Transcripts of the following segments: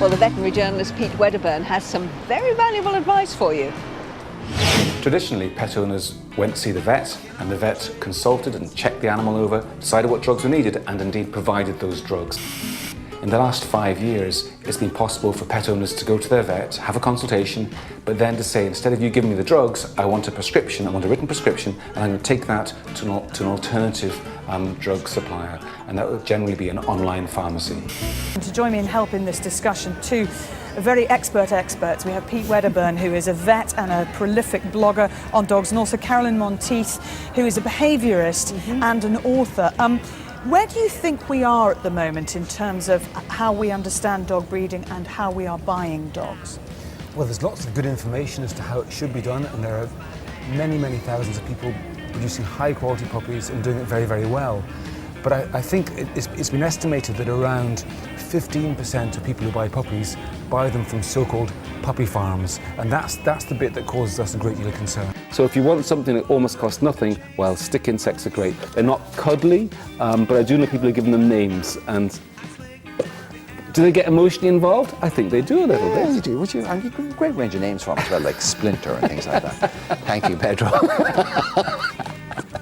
Well, the veterinary journalist Pete Wedderburn has some very valuable advice for you. Traditionally, pet owners went to see the vet, and the vet consulted and checked the animal over, decided what drugs were needed, and indeed provided those drugs. In the last 5 years, it's been possible for pet owners to go to their vet, have a consultation, but then to say, instead of you giving me the drugs, I want a prescription, I want a written prescription, and I'm going to take that to an alternative drug supplier, and that would generally be an online pharmacy. To join me in helping this discussion, two very experts. We have Pete Wedderburn, who is a vet and a prolific blogger on dogs, and also Carolyn Monteith, who is a behaviourist and an author. Where do you think we are at the moment in terms of how we understand dog breeding and how we are buying dogs? Well, there's lots of good information as to how it should be done, and there are many, many thousands of people producing high-quality puppies and doing it very, very well. But I think it's been estimated that around 15% of people who buy puppies buy them from so-called puppy farms, and that's the bit that causes us a great deal of concern. So if you want something that almost costs nothing, well, stick insects are great. They're not cuddly, but I do know people are giving them names. And do they get emotionally involved? I think they do a little bit. You do. You get a great range of names for them as well, like Splinter and things like that. Thank you, Pedro.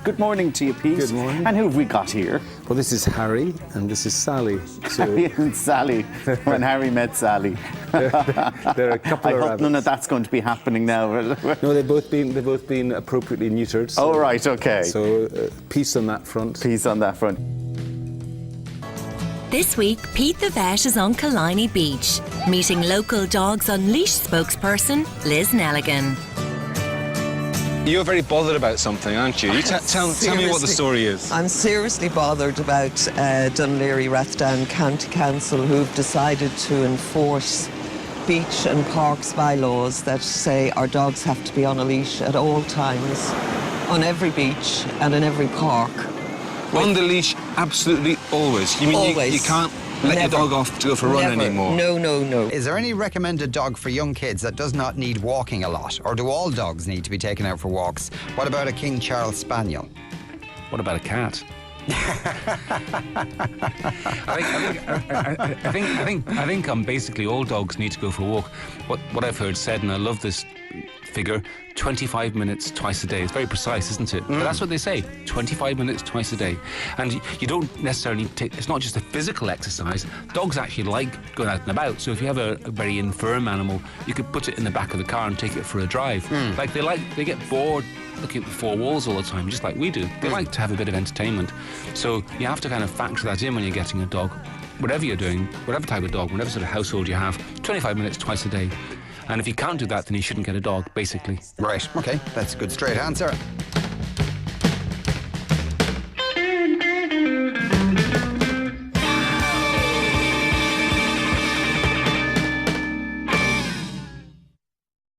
Good morning to you, Pete. Good morning. And who have we got here? Well, this is Harry and this is Sally. So Harry and Sally, when Harry met Sally. there are a couple I of hope rabbits. none of that's going to be happening now. No, they've both been appropriately neutered. So, Oh, right, okay. So peace on that front. Peace on that front. This week, Pete the Vet is on Killiney Beach, meeting local Dogs Unleashed spokesperson Liz Nelligan. You're very bothered about something, aren't you? Tell me what the story is. I'm seriously bothered about Dunleary Rathdown County Council, who've decided to enforce beach and parks bylaws that say our dogs have to be on a leash at all times, on every beach and in every park. On the leash, absolutely always. You mean Always. you can't let your dog off to go for a run anymore? No. Is there any recommended dog for young kids that does not need walking a lot? Or do all dogs need to be taken out for walks? What about a King Charles Spaniel? What about a cat? I think basically all dogs need to go for a walk. What I've heard said, and I love this figure, 25 minutes twice a day. It's very precise, isn't it? But that's what they say, 25 minutes twice a day. And you don't necessarily take, it's not just a physical exercise. Dogs actually like going out and about. So if you have a very infirm animal, you could put it in the back of the car and take it for a drive. They get bored looking at the four walls all the time, just like we do. They like to have a bit of entertainment. So you have to kind of factor that in when you're getting a dog. Whatever you're doing, whatever type of dog, whatever sort of household you have, 25 minutes twice a day. And if you can't do that, then you shouldn't get a dog, basically. Right, okay, that's a good straight answer.